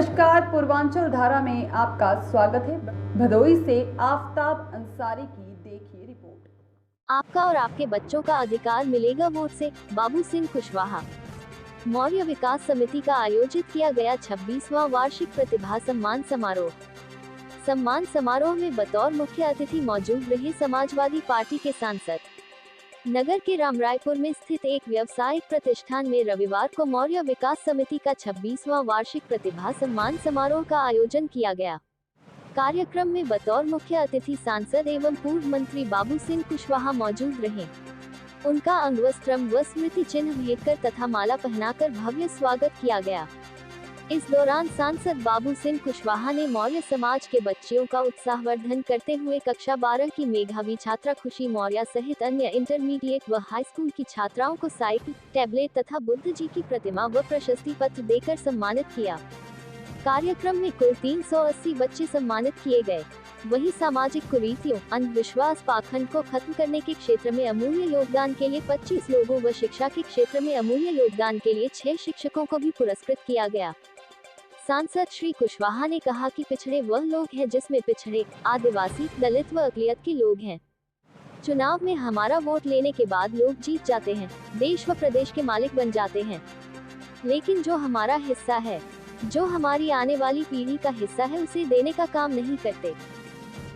नमस्कार, पूर्वांचल धारा में आपका स्वागत है। भदोई से आफ्ताब अंसारी की देखिए रिपोर्ट। आपका और आपके बच्चों का अधिकार मिलेगा वोट से, बाबू सिंह कुशवाहा। मौर्य विकास समिति का आयोजित किया गया 26वां वार्षिक प्रतिभा सम्मान समारोह। सम्मान समारोह में बतौर मुख्य अतिथि मौजूद रहे समाजवादी पार्टी के सांसद। नगर के रामरायपुर में स्थित एक व्यावसायिक प्रतिष्ठान में रविवार को मौर्य विकास समिति का 26वां वार्षिक प्रतिभा सम्मान समारोह का आयोजन किया गया। कार्यक्रम में बतौर मुख्य अतिथि सांसद एवं पूर्व मंत्री बाबू सिंह कुशवाहा मौजूद रहे। उनका अंगवस्त्रम व स्मृति चिन्ह भेंट कर तथा माला पहनाकर भव्य स्वागत किया गया। इस दौरान सांसद बाबू सिंह कुशवाहा ने मौर्य समाज के बच्चियों का उत्साहवर्धन करते हुए कक्षा 12 की मेधावी छात्रा खुशी मौर्य सहित अन्य इंटरमीडिएट व हाई स्कूल की छात्राओं को साइकिल, टैबलेट तथा बुद्ध जी की प्रतिमा व प्रशस्ति पत्र देकर सम्मानित किया। कार्यक्रम में कुल 380 बच्चे सम्मानित किए गए। वहीं सामाजिक कुरीतियों, अंधविश्वास, पाखंड को खत्म करने के क्षेत्र में अमूल्य योगदान के लिए 25 लोगों व शिक्षा के क्षेत्र में अमूल्य योगदान के लिए 6 शिक्षकों को भी पुरस्कृत किया गया। सांसद श्री कुशवाहा ने कहा कि पिछड़े वह लोग हैं जिसमें पिछड़े, आदिवासी, दलित व अकलियत के लोग हैं। चुनाव में हमारा वोट लेने के बाद लोग जीत जाते हैं, देश व प्रदेश के मालिक बन जाते हैं, लेकिन जो हमारा हिस्सा है, जो हमारी आने वाली पीढ़ी का हिस्सा है, उसे देने का काम नहीं करते।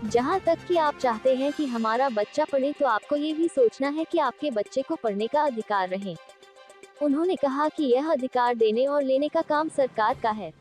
जहां तक कि आप चाहते हैं कि हमारा बच्चा पढ़े, तो आपको ये भी सोचना है कि आपके बच्चे को पढ़ने का अधिकार रहे। उन्होंने कहा कि यह अधिकार देने और लेने का काम सरकार का है।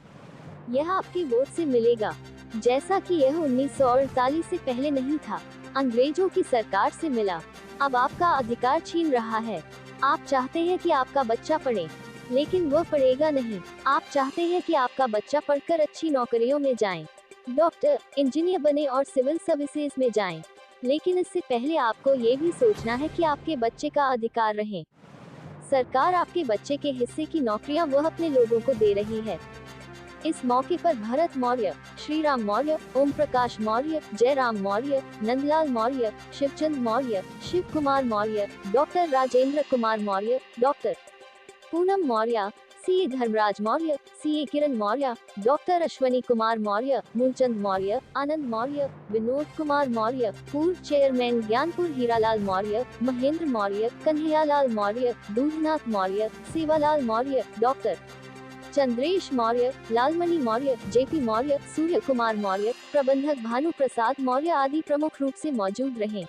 यह आपके वोट से मिलेगा, जैसा कि यह 1948 से पहले नहीं था, अंग्रेजों की सरकार से मिला। अब आपका अधिकार छीन रहा है। आप चाहते हैं कि आपका बच्चा पढ़े, लेकिन वह पढ़ेगा नहीं। आप चाहते हैं कि आपका बच्चा पढ़कर अच्छी नौकरियों में जाए, डॉक्टर, इंजीनियर बने और सिविल सर्विसेज में जाए, लेकिन इससे पहले आपको ये भी सोचना है कि आपके बच्चे का अधिकार रहे। सरकार आपके बच्चे के हिस्से की नौकरियां वह अपने लोगों को दे रही है। इस मौके पर Bharat Maurya, Shriram Maurya, Om Prakash Maurya, Jairam Maurya, Nandlal Maurya, Shivchand Maurya, Shiv Kumar Maurya, doctor Rajendra Kumar Maurya, doctor Poonam Maurya, CA Dharmraj Maurya, CA Kiran Maurya, doctor Ashwani Kumar Maurya, Moolchand Maurya, Anand Maurya, Vinod Kumar Maurya, पूर्व chairman Gyanpur Hiralal Maurya, Mahendra Maurya, Kanhaiyalal Maurya, Dudhnath Maurya, Sewalal Maurya, doctor Chandresh Maurya, Lalmani Maurya, JP Maurya, Surya Kumar Maurya, प्रबंधक भानु प्रसाद मौर्य आदि प्रमुख रूप से मौजूद रहे।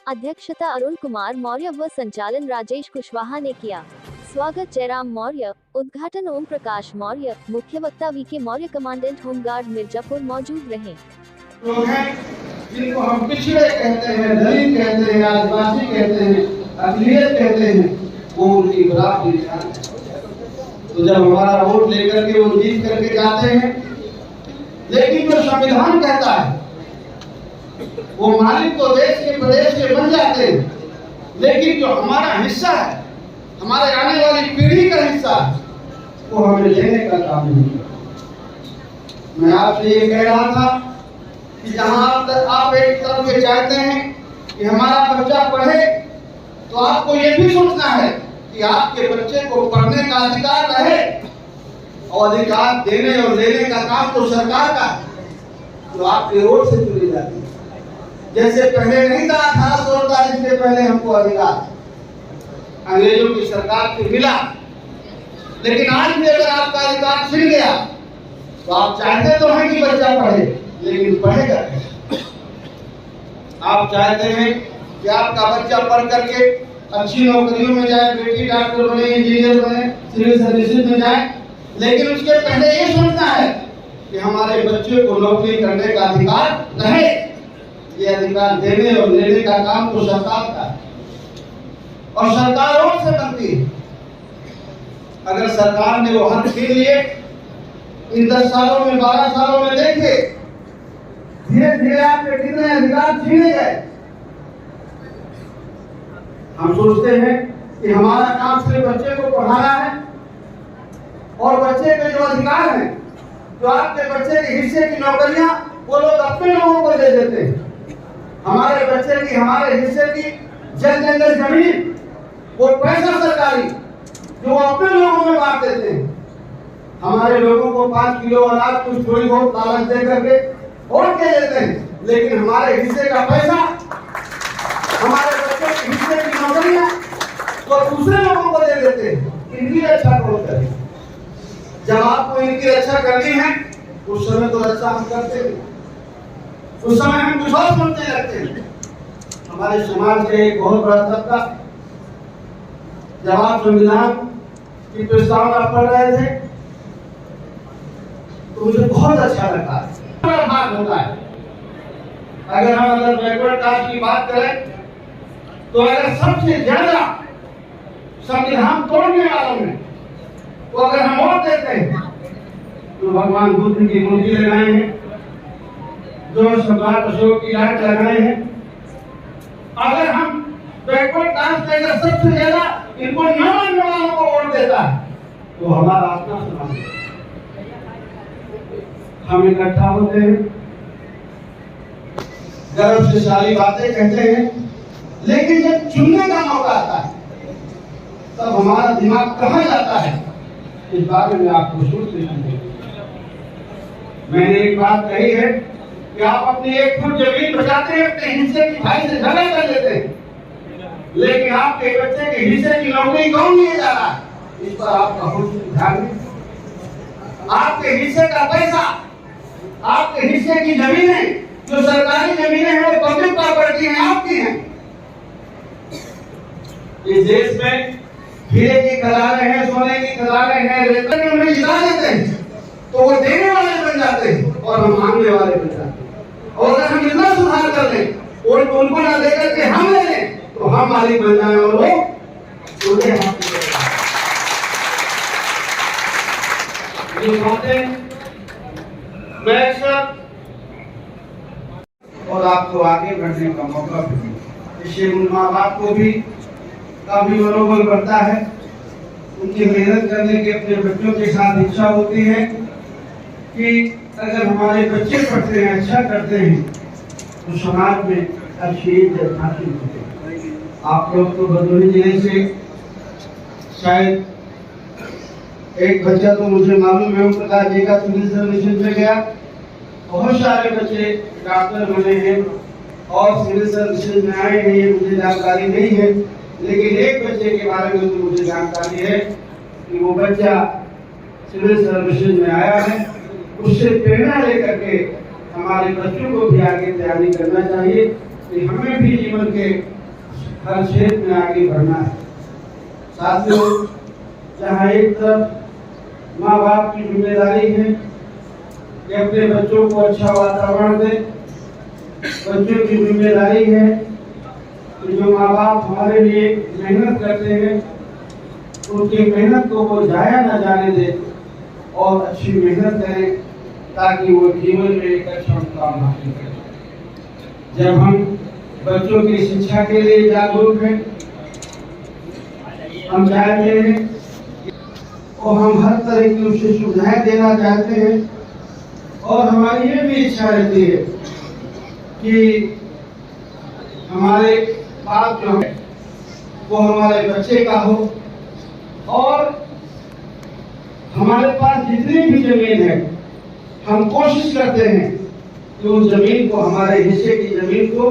अध्यक्षता अरुण कुमार मौर्य व संचालन राजेश कुशवाहा ने किया। स्वागत जयराम मौर्य, उद्घाटन ओम प्रकाश मौर्य, मुख्य वक्ता VK Maurya, commandant home guard Mirzapur मौजूद रहे। लोग हैं जिनको हम पिछड़े कहते हैं, दलित कहते हैं, आदिवासी कहते हैं, अकलियत कहते हैं, वो उनकी बराबरी है। तो जब हमारा वोट लेकर के वो जीत करके जाते हैं, लेकिन जो संविधान कहता है वो मालिक तो देश के प्रदेश के बन जाते हैं, लेकिन जो हमारा हिस्सा है, हमारे आने वाली पीढ़ी का हिस्सा है, वो हमें लेने का काम नहीं है। मैं आपसे ये कह रहा था कि जहां आप एक तरफ ये चाहते हैं कि हमारा बच्चा पढ़े, तो आपको ये भी सोचना है कि आपके बच्चे को पढ़ने का अधिकार रहे, और अधिकार देने और लेने का काम तो सरकार का है, जो आपके वोट से चुनी जाती है। जैसे पहले नहीं था 1848 से पहले हमको अधिकार अंग्रेजों की सरकार से मिला, लेकिन आज भी अगर आपका अधिकार छिन गया, तो आप चाहते तो हैं कि बच्चा पढ़े, लेकिन पढ़ेगा कैसे? आप चाहते हैं कि आपका बच्चा पढ़ करके अच्छी नौकरियों में जाए, बेटी डॉक्टर बने, इंजीनियर बने, सिविल सर्विसेज में जाए, लेकिन उसके पहले ये सोचना है कि हमारे बच्चे को नौकरी करने का अधिकार रहे। ये अधिकार देने और लेने का काम तो सरकार का है, और सरकार वोट से बनती है। अगर सरकार ने वो हक छीन लिए, इन 10 सालों में, 12 सालों में देखे धीरे धीरे आपके कितने अधिकार छीने गए। हम सोचते हैं कि हमारा काम सिर्फ बच्चे को पढ़ाना है, और बच्चे के जो अधिकार हैं, जो आपके बच्चे के हिस्से की नौकरियां, वो लोग अपने लोगों को दे देते हैं। हमारे बच्चे की, हमारे हिस्से की जंगल जमीन, वो पैसा सरकारी जो वो अपने लोगों में बांट देते हैं। हमारे लोगों को 5 किलो अनाज कुछ थोड़ी बहुत लालच दे करके वोट दे देते हैं, लेकिन हमारे हिस्से का पैसा, हमारे बच्चों के हिस्से की नौकरियां तो दूसरे लोगों को दे देते हैं। इनकी रक्षा कौन करे? जब आपको इनकी रक्षा करनी है उस समय तो रक्षा हम करते हैं, उस समय हम कुछ और सोचने लगते हैं। हमारे समाज के एक बहुत बड़ा तबका, जब आप संविधान की प्रस्तावना पढ़ रहे थे तो मुझे बहुत अच्छा लगा। भाग होता है, अगर बैकवर्ड कास्ट की बात करें तो अगर सबसे ज्यादा संविधान तोड़ने वालों में तो अगर हम वोट देते हैं तो भगवान बुद्ध की मूर्ति लगाए हैं, जो सम्राट अशोक की लाट लगाए हैं। अगर हम बैकवर्ड कास्ट के अगर सबसे ज्यादा इनको न मानने वालों को वोट देता है तो हमारा अपना समाज है। हम इकट्ठा होते हैं, गर्व से सारी बातें कहते हैं, लेकिन जब चुनने का मौका आता है तब हमारा दिमाग कहाँ जाता है इस बारे में आपको सोचना चाहिए। मैंने एक बात कही है कि आप अपनी 1 फुट जमीन बचाते हैं, अपने हिस्से की भाई से झगड़ा कर लेते हैं, लेकिन आपके बच्चे के हिस्से की नौकरी कौन लिए जा रहा है इस पर आपका ध्यान नहीं। आपके हिस्से का पैसा, आपके हिस्से की जमीनें, जो सरकारी जमीनें हैं वो पब्लिक प्रॉपर्टी हैं, आपकी हैं। इस देश में हीरे की खदानें हैं, सोने की खदानें हैं, रेत में उन्हें जिता देते हैं तो वो देने वाले बन जाते हैं और हम मांगने वाले बन जाते हैं। और अगर हम इतना सुधार कर लें और उनको ना दे करके हम ले लें तो हम मालिक बन जाए और वो उन्हें ये बातें मैं अक्सर और आपको आगे बढ़ने का मौका भी, इससे उन माँ बाप को भी काफी मनोबल बढ़ता है। उनकी मेहनत करने की अपने बच्चों के साथ इच्छा होती है कि अगर हमारे बच्चे पढ़ते हैं, अच्छा करते हैं तो समाज में अच्छी इज्जत हासिल होती है। आप लोग तो भदोही जिले से शायद एक बच्चा तो मुझे मालूम है, प्रकाश जी का सिविल सर्विसेज में गया। बहुत सारे बच्चे डॉक्टर बने हैं और सिविल सर्विसेज में आए हैं, ये मुझे जानकारी नहीं है, लेकिन एक बच्चे के बारे में तो मुझे जानकारी है कि वो बच्चा सिविल सर्विसेज में आया है। उससे प्रेरणा लेकर के हमारे बच्चों को भी आगे तैयारी करना चाहिए कि हमें भी जीवन के हर क्षेत्र में आगे बढ़ना है। साथियों, जहाँ एक तरफ माँ बाप की जिम्मेदारी है कि अपने बच्चों को अच्छा वातावरण दे, बच्चों की जिम्मेदारी है कि जो माँ बाप हमारे लिए मेहनत करते हैं उनकी मेहनत को वो जाया न जाने दे और अच्छी मेहनत करें ताकि वो जीवन में एक अच्छा मुकाम हासिल करें। जब हम बच्चों की शिक्षा के लिए जागरूक हैं, हम चाहते हैं और हम हर तरह की उसे सुविधाएं देना चाहते हैं और हमारी ये भी इच्छा रहती है कि हमारे पास जो है वो हमारे बच्चे का हो और हमारे पास जितनी भी जमीन है हम कोशिश करते हैं कि उस जमीन को, हमारे हिस्से की जमीन को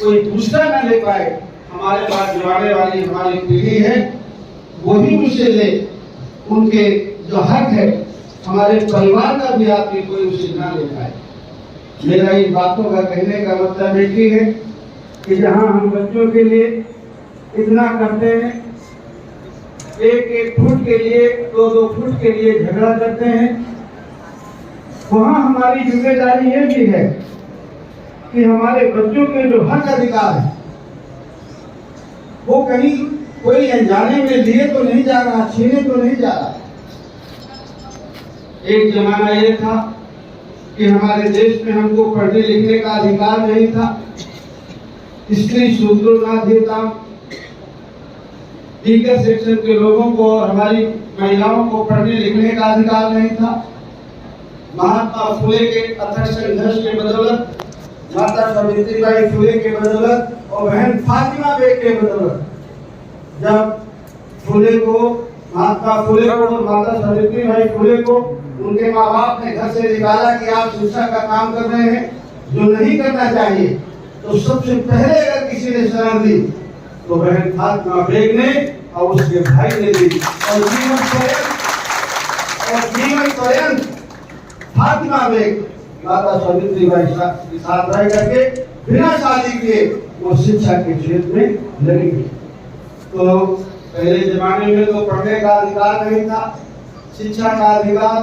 कोई दूसरा न ले पाए। हमारे पास जो आने वाली हमारी पीढ़ी है वही उसे ले, उनके जो हक है हमारे परिवार का भी आपकी कोई उसे ना ले पाए। मेरा इन बातों का कहने का मतलब एक ही है कि जहाँ हम बच्चों के लिए इतना करते हैं, 1-1 फुट के लिए, 2-2 फुट के लिए झगड़ा करते हैं, वहाँ हमारी जिम्मेदारी ये भी है कि हमारे बच्चों के जो हक अधिकार है वो कहीं कोई अनजाने में लिए तो नहीं जा रहा, छीने तो नहीं जा रहा। एक जमाना ये था कि हमारे देश में हमको पढ़ने लिखने का अधिकार नहीं था, स्त्री शूद्रो नाधिता, दीगर सेक्शन के लोगों को और हमारी महिलाओं को पढ़ने लिखने का अधिकार नहीं था। महात्मा फुले के अथक संघर्ष के बदौलत, माता सावित्रीबाई फुले के बदौलत और बहन फातिमा बेग के बदौलत जब फुले को महात्मा फुले को और माता सावित्रीबाई फुले को उनके माँ बाप ने घर से निकाला कि आप शिक्षा का काम कर रहे हैं, जो नहीं करना चाहिए। तो सबसे पहले अगर किसी ने शरण दी तो बहन फातिमा बेग ने और उसके भाई ने दी। और जीवन पर्यंत फातिमा बेग माता सावित्रीबाई के साथ रह करके बिना शादी किए वो शिक्षा के क्षेत्र में लगी। तो पहले जमाने में तो पढ़ने का अधिकार नहीं था, शिक्षा का अधिकार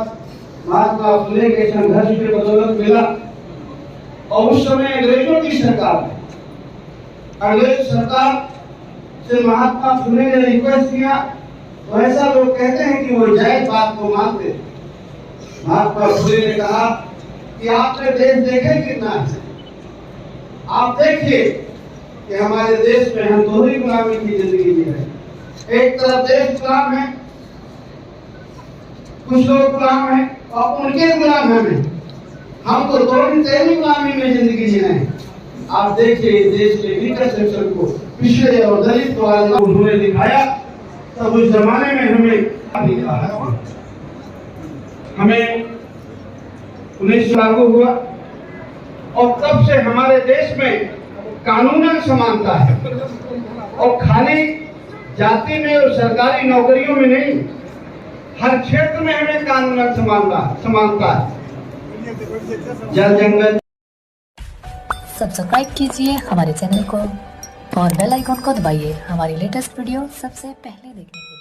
महात्मा फुले के संघर्ष के बदौलत मिला। और उस समय अंग्रेजों की सरकार, अंग्रेज सरकार से महात्मा फुले ने रिक्वेस्ट किया, तो ऐसा लोग कहते हैं कि वो जायज बात को मानते। महात्मा फुले ने कहा कि आपने देश देखे कितना है, आप देखिए कि हमारे देश में हम दोहरी गुलामी की जिंदगी जी रहे हैं। एक तरफ देश गुलाम है, कुछ लोग गुलाम है और उनके गुलाम हमें, हम तो दोहरी तेहरी गुलामी में जिंदगी जी रहे हैं। आप देखिए देश के वीकर सेक्शन को, पिछड़े और दलित वाले उन्होंने दिखाया। तब उस जमाने में हमें 1900 लागू हुआ और तब से हमारे देश में कानूनन समानता है। और खाली जाति में और सरकारी नौकरियों में नहीं, हर क्षेत्र में हमें कानूनन समानता है। जल जंगल। सब्सक्राइब कीजिए हमारे चैनल को और बेल आइकॉन को दबाइए हमारी लेटेस्ट वीडियो सबसे पहले देखने के लिए।